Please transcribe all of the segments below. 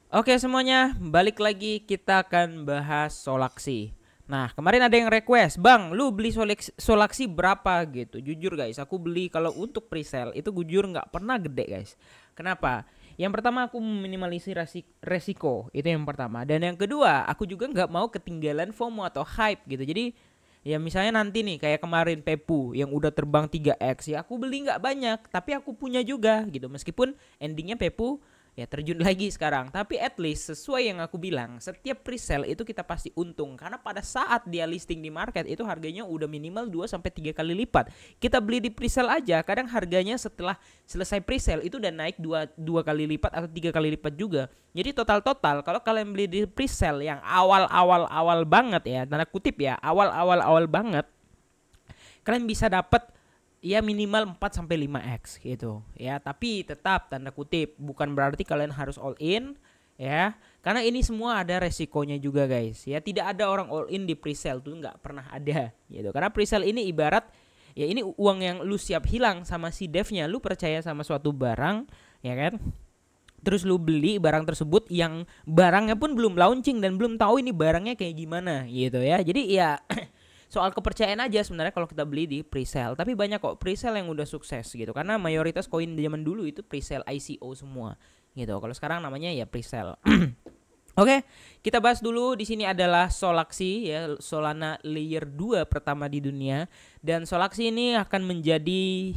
Oke semuanya, balik lagi kita akan bahas Solaksi. Nah kemarin ada yang request, Bang lu beli Solaksi berapa gitu. Jujur guys, aku beli kalau untuk presale itu jujur nggak pernah gede guys. Kenapa? Yang pertama aku meminimalisir resiko, itu yang pertama. Dan yang kedua aku juga nggak mau ketinggalan FOMO atau hype gitu. Jadi ya misalnya nanti nih kayak kemarin Pepu yang udah terbang 3x ya aku beli nggak banyak tapi aku punya juga gitu meskipun endingnya Pepu ya terjun lagi sekarang. Tapi at least sesuai yang aku bilang, setiap presale itu kita pasti untung karena pada saat dia listing di market itu harganya udah minimal 2 sampai 3 kali lipat. Kita beli di presale aja, kadang harganya setelah selesai presale itu udah naik dua kali lipat atau 3 kali lipat juga. Jadi total kalau kalian beli di presale yang awal banget ya, tanda kutip ya, awal banget, kalian bisa dapat ya minimal 4 sampai 5x gitu ya. Tapi tetap tanda kutip bukan berarti kalian harus all in ya. Karena ini semua ada resikonya juga guys. Ya tidak ada orang all in di presale tuh nggak pernah ada gitu. Karena presale ini ibarat ya ini uang yang lu siap hilang sama si devnya. Lu percaya sama suatu barang ya kan? Terus lu beli barang tersebut yang barangnya pun belum launching dan belum tahu ini barangnya kayak gimana gitu ya. Jadi ya soal kepercayaan aja sebenarnya kalau kita beli di presale. Tapi banyak kok presale yang udah sukses gitu karena mayoritas koin di zaman dulu itu presale ICO semua gitu. Kalau sekarang namanya ya presale. Oke, kita bahas dulu. Di sini adalah Solaksi ya, Solana layer 2 pertama di dunia. Dan Solaksi ini akan menjadi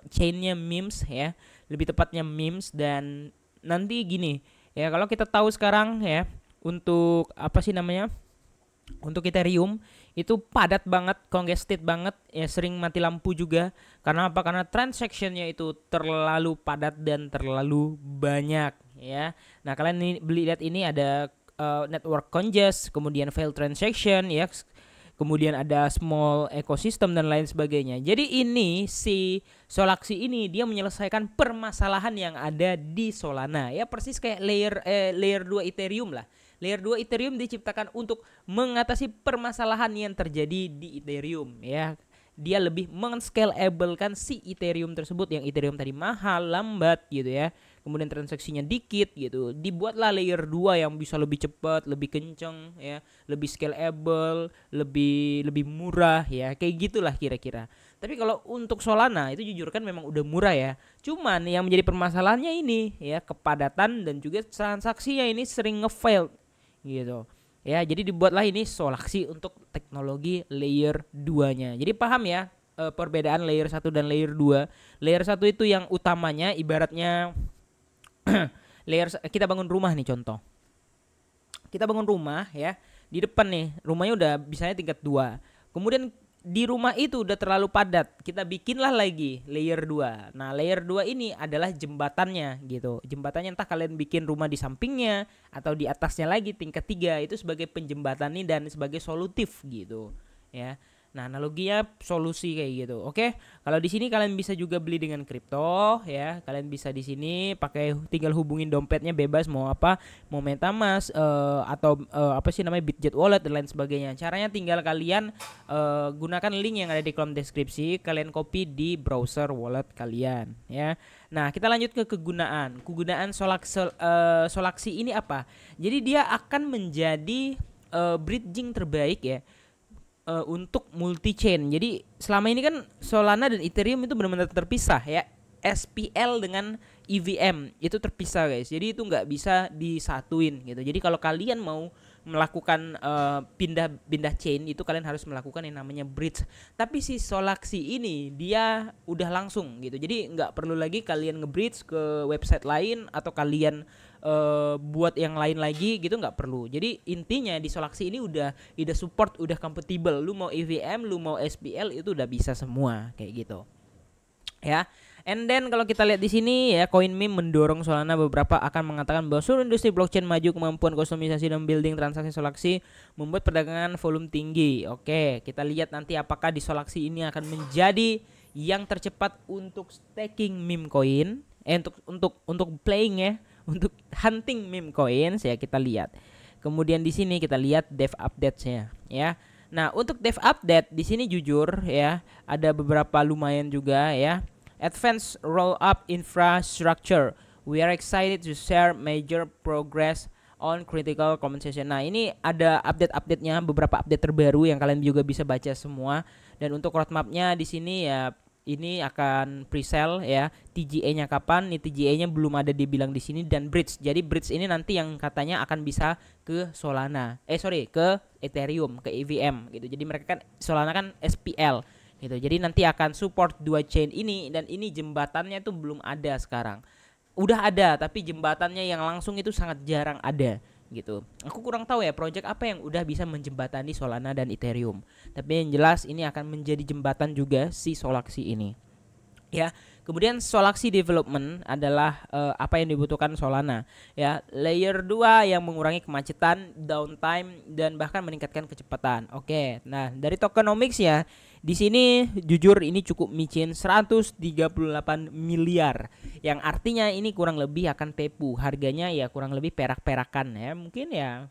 chainnya memes ya, lebih tepatnya memes. Dan nanti gini ya, kalau kita tahu sekarang ya, untuk apa sih namanya, untuk Ethereum itu padat banget, congested banget, ya sering mati lampu juga. Karena apa? Karena transactionnya itu terlalu padat dan terlalu banyak ya. Nah kalian ini beli lihat ini ada network congest, kemudian failed transaction ya, kemudian ada small ecosystem dan lain sebagainya. Jadi ini si Solaksi ini dia menyelesaikan permasalahan yang ada di Solana ya, persis kayak layer 2 Ethereum lah. Layer 2 Ethereum diciptakan untuk mengatasi permasalahan yang terjadi di Ethereum ya. Dia lebih men-scalable-kan si Ethereum tersebut yang Ethereum tadi mahal, lambat gitu ya. Kemudian transaksinya dikit gitu. Dibuatlah layer 2 yang bisa lebih cepat, lebih kenceng ya, lebih scalable, lebih lebih murah ya. Kayak gitulah kira-kira. Tapi kalau untuk Solana itu jujur kan memang udah murah ya. Cuman yang menjadi permasalahannya ini ya kepadatan dan juga transaksinya ini sering nge-fail gitu ya. Jadi dibuatlah ini Solaksi untuk teknologi layer 2-nya. Jadi paham ya perbedaan layer 1 dan layer 2. Layer 1 itu yang utamanya ibaratnya kita bangun rumah nih contoh. Kita bangun rumah ya. Di depan nih rumahnya udah bisanya tingkat 2. Kemudian di rumah itu udah terlalu padat, kita bikinlah lagi layer 2. Nah layer 2 ini adalah jembatannya gitu. Jembatannya entah kalian bikin rumah di sampingnya atau di atasnya lagi tingkat 3, itu sebagai penjembatan nih dan sebagai solutif gitu ya. Nah analoginya solusi kayak gitu. Oke, kalau di sini kalian bisa juga beli dengan kripto ya. Kalian bisa di sini pakai, tinggal hubungin dompetnya bebas mau apa, mau MetaMask atau apa sih namanya Bitget Wallet dan lain sebagainya. Caranya tinggal kalian gunakan link yang ada di kolom deskripsi, kalian copy di browser wallet kalian ya. Nah kita lanjut ke kegunaan. Solaksi ini apa? Jadi dia akan menjadi bridging terbaik ya untuk multi chain. Jadi selama ini kan Solana dan Ethereum itu benar-benar terpisah ya. SPL dengan EVM itu terpisah guys. Jadi itu nggak bisa disatuin gitu. Jadi kalau kalian mau melakukan pindah chain itu kalian harus melakukan yang namanya bridge. Tapi si Solaksi ini dia udah langsung gitu. Jadi nggak perlu lagi kalian nge-bridge ke website lain atau kalian buat yang lain lagi gitu, nggak perlu. Jadi intinya di Solaksi ini udah support, udah compatible. Lu mau EVM, lu mau SPL itu udah bisa semua kayak gitu ya. And then kalau kita lihat di sini ya, CoinMeme mendorong Solana, beberapa akan mengatakan bahwa seluruh industri blockchain maju, kemampuan kustomisasi dan building transaksi Solaksi membuat perdagangan volume tinggi. Oke, kita lihat nanti apakah di Solaksi ini akan menjadi yang tercepat untuk staking meme coin, untuk playing ya, untuk hunting meme coins ya, kita lihat. Kemudian di sini kita lihat dev updates-nya ya. Nah, untuk dev update di sini jujur ya, ada beberapa lumayan juga ya. Advanced roll up infrastructure We are excited to share major progress on critical compensation. Nah, ini ada update-update-nya, beberapa update terbaru yang kalian juga bisa baca semua. Dan untuk roadmap-nya di sini ya ini akan pre-sale ya. TGA-nya kapan? Nih TGA-nya belum ada dibilang di sini, dan bridge. Jadi bridge ini nanti yang katanya akan bisa ke Solana. Ke Ethereum, ke EVM gitu. Jadi mereka kan Solana kan SPL gitu. Jadi nanti akan support dua chain ini, dan ini jembatannya tuh belum ada sekarang. Udah ada tapi jembatannya yang langsung itu sangat jarang ada gitu. Aku kurang tahu ya project apa yang udah bisa menjembatani Solana dan Ethereum. Tapi yang jelas ini akan menjadi jembatan juga si Solaxi ini. Ya, kemudian Solaxi development adalah apa yang dibutuhkan Solana. Ya, layer 2 yang mengurangi kemacetan, downtime, dan bahkan meningkatkan kecepatan. Oke, nah dari tokenomics ya, di sini jujur ini cukup micin 138 miliar. Yang artinya ini kurang lebih akan pepu. Harganya ya kurang lebih perak-perakan ya. Mungkin ya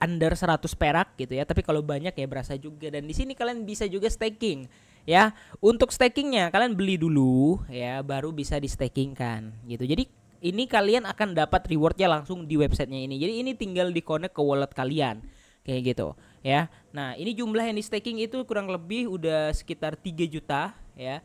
under 100 perak gitu ya. Tapi kalau banyak ya berasa juga. Dan di sini kalian bisa juga staking ya. Untuk stakingnya kalian beli dulu ya, baru bisa di stakingkan gitu. Jadi ini kalian akan dapat rewardnya langsung di websitenya ini. Jadi ini tinggal di connect ke wallet kalian kayak gitu ya. Nah ini jumlah yang di staking itu kurang lebih udah sekitar 3 juta ya.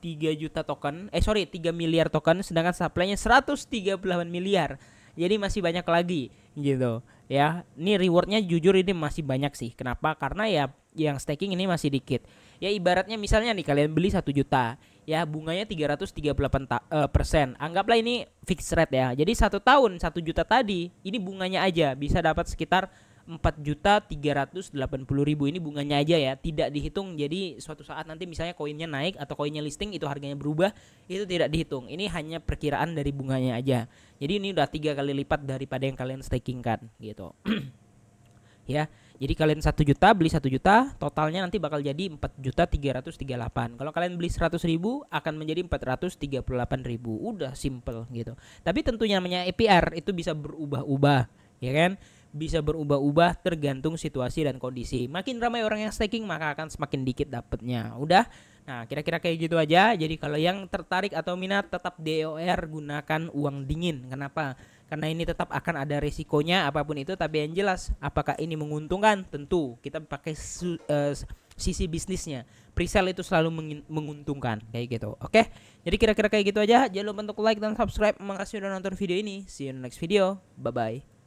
3 juta token 3 miliar token, sedangkan supply-nya 138 miliar. Jadi masih banyak lagi gitu ya. Ini rewardnya jujur ini masih banyak sih. Kenapa? Karena ya yang staking ini masih dikit. Ya ibaratnya misalnya nih kalian beli 1 juta ya, bunganya 338%. Anggaplah ini fixed rate ya. Jadi 1 tahun 1 juta tadi ini bunganya aja bisa dapat sekitar 4.380.000. Ini bunganya aja ya, tidak dihitung. Jadi suatu saat nanti misalnya koinnya naik atau koinnya listing itu harganya berubah, itu tidak dihitung. Ini hanya perkiraan dari bunganya aja. Jadi ini udah 3 kali lipat daripada yang kalian stakingkan gitu. Ya, jadi kalian 1 juta beli 1 juta, totalnya nanti bakal jadi 4.338. Kalau kalian beli 100.000 akan menjadi 438.000. Udah simple gitu. Tapi tentunya namanya APR itu bisa berubah-ubah, ya kan? Bisa berubah-ubah tergantung situasi dan kondisi. Makin ramai orang yang staking maka akan semakin dikit dapatnya. Udah. Nah, kira-kira kayak gitu aja. Jadi kalau yang tertarik atau minat tetap DOR, gunakan uang dingin. Kenapa? Karena ini tetap akan ada resikonya apapun itu, tapi yang jelas apakah ini menguntungkan? Tentu kita pakai sisi bisnisnya. Presale itu selalu menguntungkan kayak gitu. Oke. Jadi kira-kira kayak gitu aja. Jangan lupa untuk like dan subscribe. Makasih udah nonton video ini. See you in the next video. Bye bye.